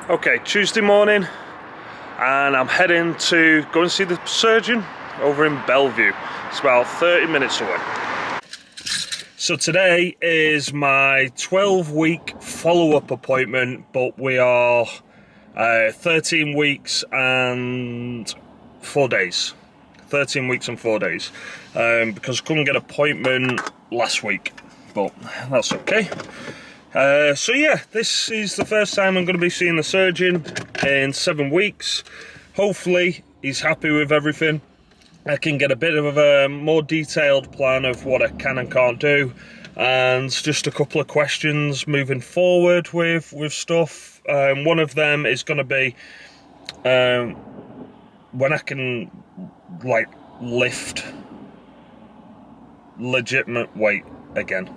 Okay, Tuesday morning, and I'm heading to go and see the surgeon over in Bellevue. It's about 30 minutes away. So today is my 12-week follow-up appointment, but we are 13 weeks and 4 days. 13 weeks and 4 days. Because I couldn't get an appointment last week, but that's okay. So yeah, this is the first time I'm going to be seeing the surgeon in 7 weeks. Hopefully he's happy with everything. I can get a bit of a more detailed plan of what I can and can't do, and just a couple of questions moving forward with stuff. One of them is going to be when I can like lift legitimate weight again.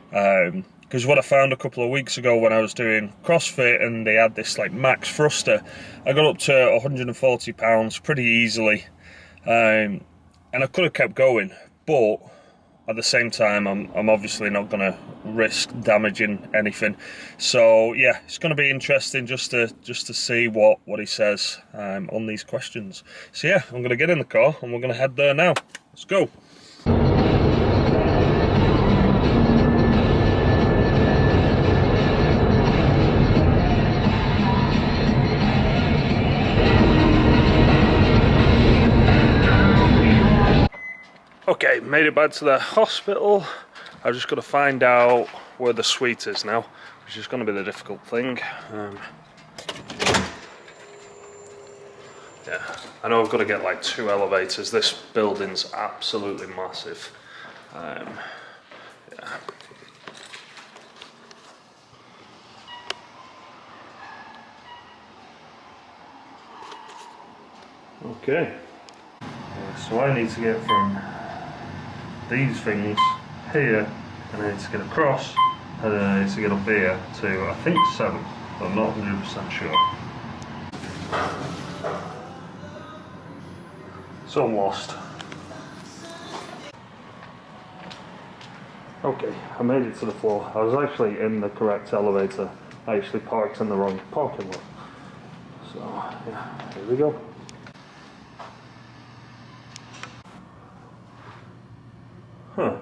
Because what I found a couple of weeks ago when I was doing CrossFit and they had this like max thruster, I got up to 140 pounds pretty easily, and I could have kept going, but at the same time I'm obviously not going to risk damaging anything. So yeah, it's going to be interesting just to see what he says on these questions. So yeah, I'm going to get in the car and we're going to head there now. Let's go. Okay, made it back to the hospital. I've just got to find out where the suite is now, which is going to be the difficult thing. Yeah, I know I've got to get like 2 elevators. This building's absolutely massive. Yeah. Okay. So I need to get from these things here, and I need to get across, and then I need to get up here to, I think 7, but I'm not 100% sure. So I'm lost. Okay, I made it to the floor. I was actually in the correct elevator. I actually parked in the wrong parking lot. So yeah, here we go. Huh.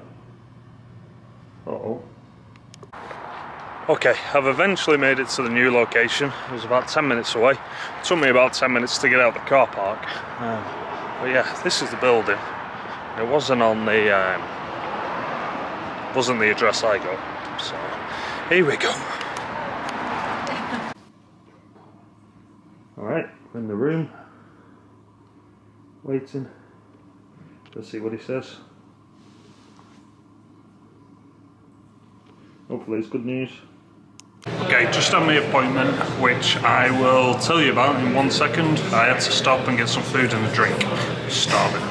Uh-oh. Okay, I've eventually made it to the new location. It was about 10 minutes away. It took me about 10 minutes to get out of the car park. But yeah, this is the building. It wasn't on the address I got. So here we go. Alright, we're in the room. Waiting. Let's see what he says. Hopefully it's good news. Okay, just had my appointment, which I will tell you about in 1 second. I had to stop and get some food and a drink. Starving.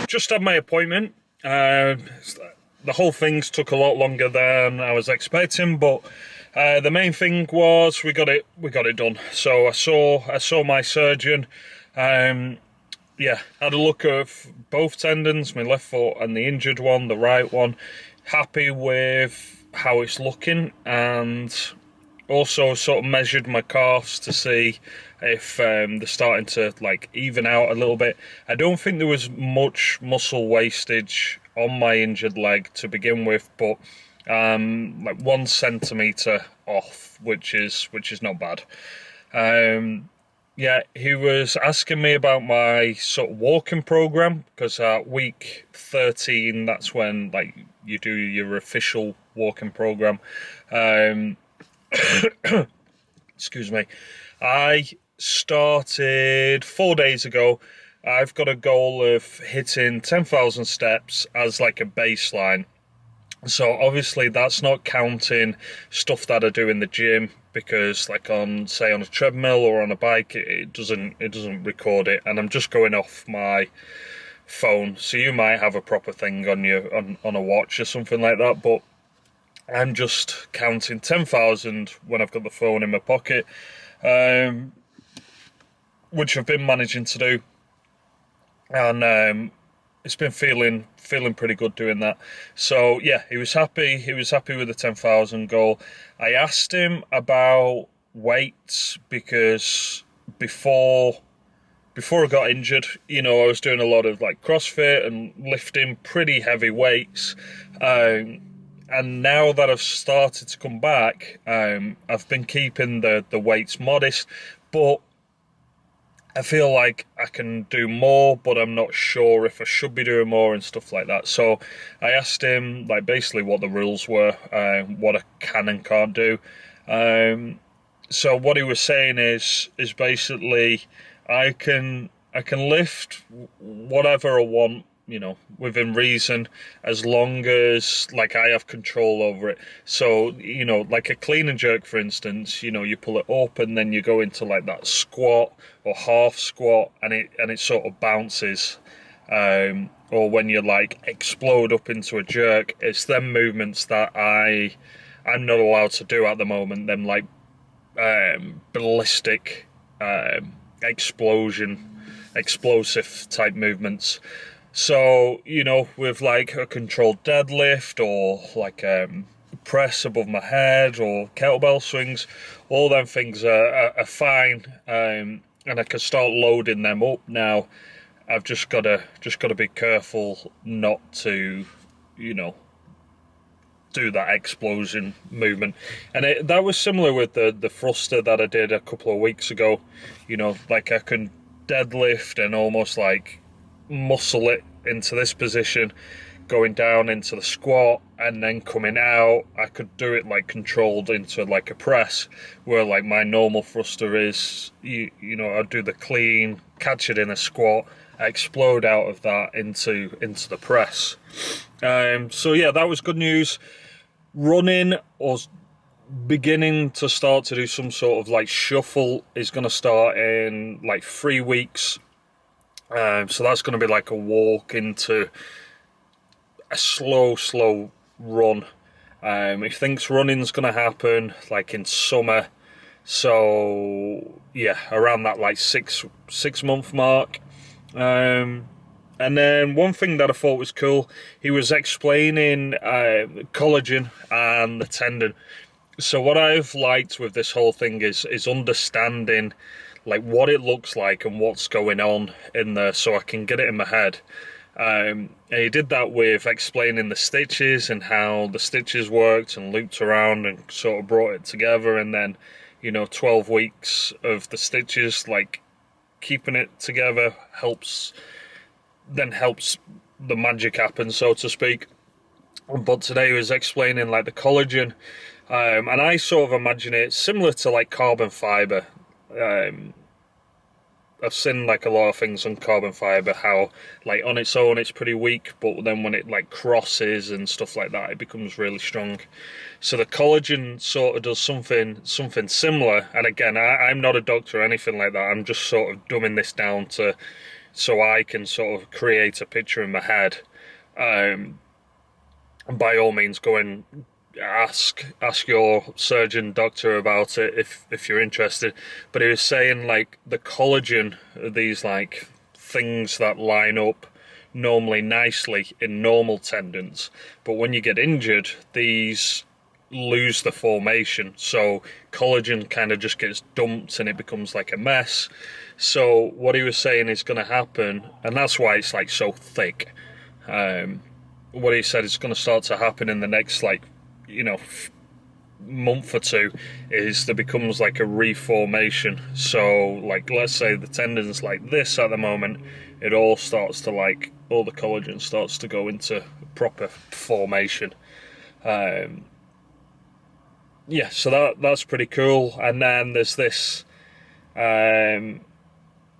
Just had my appointment. The whole thing's took a lot longer than I was expecting, but the main thing was we got it done. So I saw my surgeon. Yeah, had a look at both tendons, my left foot and the injured one, the right one. Happy with how it's looking, and also sort of measured my calves to see if they're starting to like even out a little bit. I don't think there was much muscle wastage on my injured leg to begin with, but like 1 centimetre off, which is not bad. Yeah, he was asking me about my sort of walking program, because at week 13, that's when like you do your official walking program. Excuse me. I started 4 days ago. I've got a goal of hitting 10,000 steps as like a baseline. So obviously that's not counting stuff that I do in the gym, because like on a treadmill or on a bike, it doesn't record it, and I'm just going off my phone. So you might have a proper thing on your on a watch or something like that, but I'm just counting 10,000 when I've got the phone in my pocket, which I've been managing to do, and it's been feeling pretty good doing that. So yeah, he was happy with the 10,000 goal. I asked him about weights because before I got injured, I was doing a lot of like CrossFit and lifting pretty heavy weights, and now that I've started to come back, I've been keeping the weights modest, but I feel like I can do more, but I'm not sure if I should be doing more and stuff like that. So I asked him like basically what the rules were, what I can and can't do. So what he was saying is basically I can lift whatever I want, within reason, as long as like I have control over it. So, like a clean and jerk, for instance, you pull it up and then you go into like that squat or half squat, and it sort of bounces. Or when you like explode up into a jerk, it's them movements that I'm not allowed to do at the moment. Them like ballistic, explosive type movements. So, with like a controlled deadlift or like press above my head or kettlebell swings, all them things are fine, and I can start loading them up now. I've just gotta be careful not to, do that explosion movement. And that was similar with the thruster that I did a couple of weeks ago. Like I can deadlift and almost like muscle it into this position, going down into the squat and then coming out. I could do it like controlled into like a press, where like my normal thruster is, I'd do the clean, catch it in a squat, I explode out of that into the press. So yeah, that was good news. Running or beginning to start to do some sort of like shuffle is going to start in like 3 weeks. So that's going to be like a walk into a slow run. He thinks running's going to happen like in summer. So yeah, around that like six month mark. And then one thing that I thought was cool, he was explaining collagen and the tendon. So what I've liked with this whole thing is understanding like what it looks like and what's going on in there, so I can get it in my head. And he did that with explaining the stitches and how the stitches worked and looped around and sort of brought it together. And then, 12 weeks of the stitches, like keeping it together helps the magic happen, so to speak. But today he was explaining like the collagen, and I sort of imagine it similar to like carbon fiber. I've seen like a lot of things on carbon fiber, how like on its own it's pretty weak, but then when it like crosses and stuff like that, it becomes really strong. So the collagen sort of does something similar. And again, I'm not a doctor or anything like that. I'm just sort of dumbing this down so I can sort of create a picture in my head. And by all means, go and ask your surgeon doctor about it if you're interested. But he was saying like the collagen, these like things that line up normally nicely in normal tendons, but when you get injured, these lose the formation, so collagen kind of just gets dumped and it becomes like a mess. So what he was saying is going to happen, and that's why it's like so thick, what he said is going to start to happen in the next like month or two, is there becomes like a reformation. So like let's say the tendon's like this at the moment, it all starts to like, all the collagen starts to go into proper formation. Yeah, so that's pretty cool. And then there's this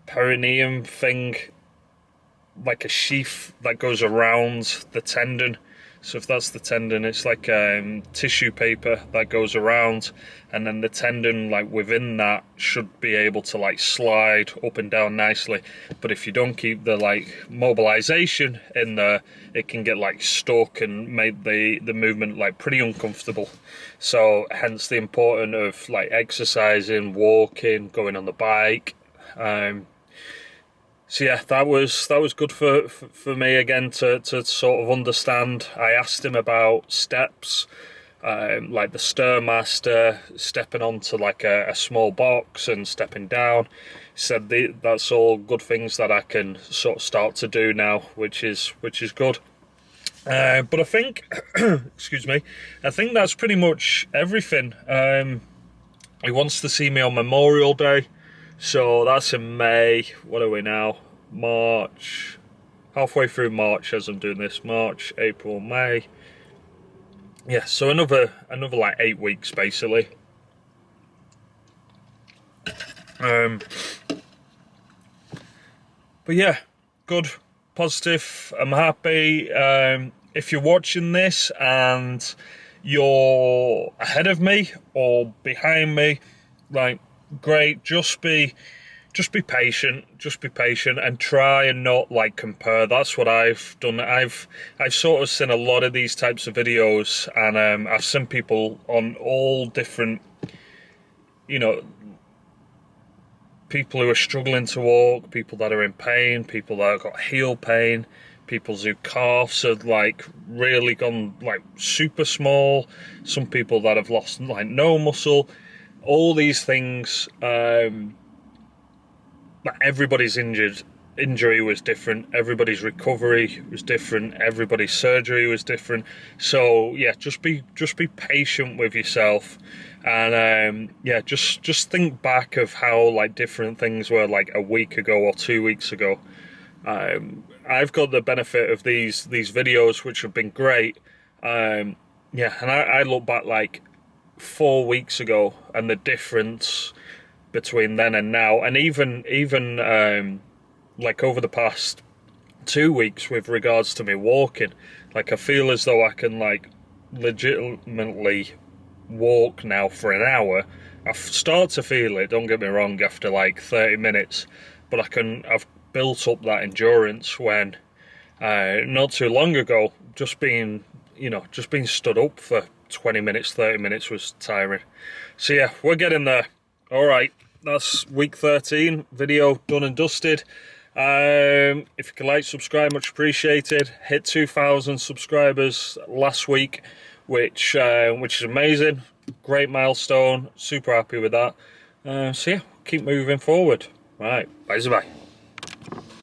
perineum thing, like a sheath that goes around the tendon. So if that's the tendon, it's like tissue paper that goes around, and then the tendon, like within that, should be able to like slide up and down nicely. But if you don't keep the like mobilization in there, it can get like stuck and make the movement like pretty uncomfortable. So hence the importance of like exercising, walking, going on the bike. So yeah, that was good for me again to sort of understand. I asked him about steps, like the Stairmaster, stepping onto like a small box and stepping down. He said that's all good things that I can sort of start to do now, which is good. But I think, excuse me, I think that's pretty much everything. He wants to see me on Memorial Day. So that's in May. What are we now? March. Halfway through March as I'm doing this. March, April, May. Yeah, so another like 8 weeks basically. But yeah, good, positive. I'm happy. If you're watching this and you're ahead of me or behind me, like, great, just be patient, and try and not like compare. That's what I've done. I've sort of seen a lot of these types of videos, and I've seen people on all different, you know, people who are struggling to walk, people that are in pain, people that have got heel pain, people whose calves have like really gone like super small, some people that have lost like no muscle. All these things, everybody's injury was different, everybody's recovery was different, everybody's surgery was different. So yeah, just be patient with yourself, and yeah, just think back of how like different things were like a week ago or 2 weeks ago. I've got the benefit of these videos, which have been great. Yeah, and I look back like 4 weeks ago and the difference between then and now, and even like over the past 2 weeks with regards to me walking, like I feel as though I can like legitimately walk now for an hour. I start to feel it, don't get me wrong, after like 30 minutes, but I've built up that endurance when not too long ago just being stood up for 20 minutes, 30 minutes was tiring. So yeah, we're getting there. All right, that's week 13 video done and dusted. If you could like, subscribe, much appreciated. Hit 2,000 subscribers last week, which is amazing. Great milestone. Super happy with that. So yeah, keep moving forward. Right, bye.